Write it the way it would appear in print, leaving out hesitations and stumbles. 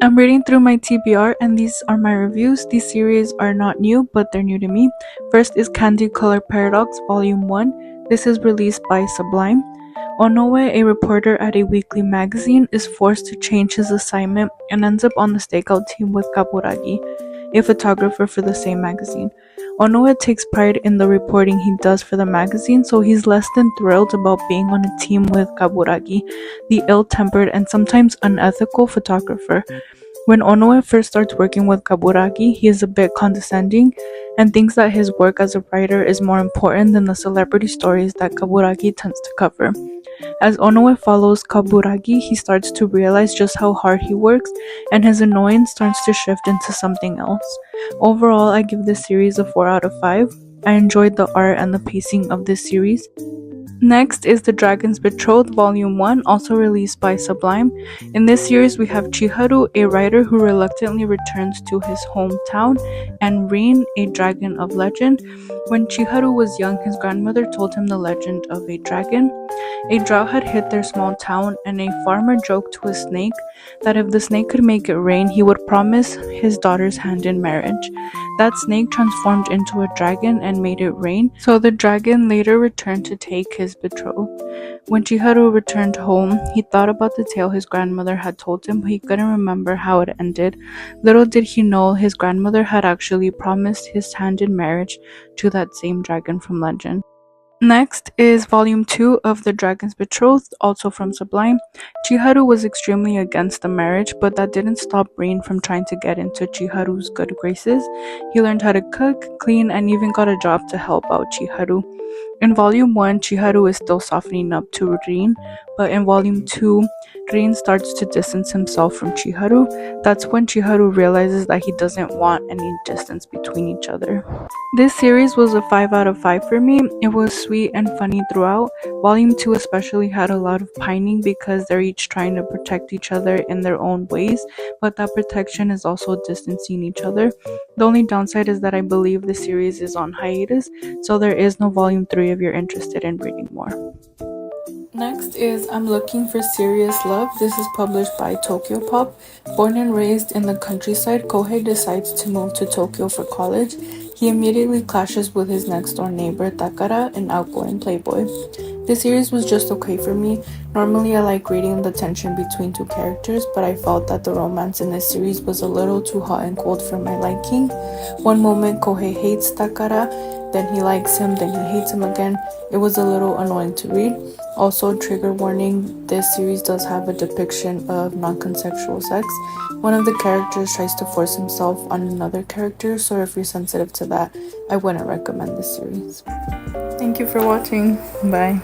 I'm reading through my TBR and these are my reviews. These series are not new, but they're new to me. First is Candy Color Paradox Volume 1. This is released by SuBLime. Onoe, a reporter at a weekly magazine, is forced to change his assignment and ends up on the stakeout team with Kaburagi, a photographer for the same magazine. Onoe takes pride in the reporting he does for the magazine, so he's less than thrilled about being on a team with Kaburagi, the ill-tempered and sometimes unethical photographer. When Onoe first starts working with Kaburagi, he is a bit condescending and thinks that his work as a writer is more important than the celebrity stories that Kaburagi tends to cover. As Onoe follows Kaburagi, he starts to realize just how hard he works, and his annoyance starts to shift into something else. Overall, I give this series a 4 out of 5. I enjoyed the art and the pacing of this series. Next is The Dragon's Betrothed Volume 1, also released by SuBLime. In this series, we have Chiharu, a writer who reluctantly returns to his hometown, and Rin, a dragon of legend. When Chiharu was young, his grandmother told him the legend of a dragon. A drought had hit their small town, and a farmer joked to a snake that if the snake could make it rain, he would promise his daughter's hand in marriage. That snake transformed into a dragon and made it rain, so the dragon later returned to take his betrothed. When Chiharu returned home, he thought about the tale his grandmother had told him, but he couldn't remember how it ended. Little did he know his grandmother had actually promised his hand in marriage to that same dragon from legend. Next is Volume 2 of The Dragon's Betrothed, also from SuBLime. Chiharu was extremely against the marriage, but that didn't stop Rin from trying to get into Chiharu's good graces. He learned how to cook, clean, and even got a job to help out Chiharu. In Volume 1, Chiharu is still softening up to Rin, but in Volume 2, Rin starts to distance himself from Chiharu. That's when Chiharu realizes that he doesn't want any distance between each other. This series was a 5 out of 5 for me. It was sweet and funny throughout. Volume 2 especially had a lot of pining because they're each trying to protect each other in their own ways, but that protection is also distancing each other. The only downside is that I believe the series is on hiatus, so there is no Volume 3 if you're interested in reading more. Next is I'm Looking for Serious Love. This is published by Tokyo Pop. Born and raised in the countryside, Kohei decides to move to Tokyo for college. He immediately clashes with his next door neighbor Takara, an outgoing playboy. This series was just okay for me. Normally I like reading the tension between two characters, but I felt that the romance in this series was a little too hot and cold for my liking. One moment Kohei hates Takara, then he likes him, then he hates him again. It was a little annoying to read. Also, trigger warning, this series does have a depiction of non-consensual sex. One of the characters tries to force himself on another character, so if you're sensitive to that, I wouldn't recommend this series. Thank you for watching. Bye.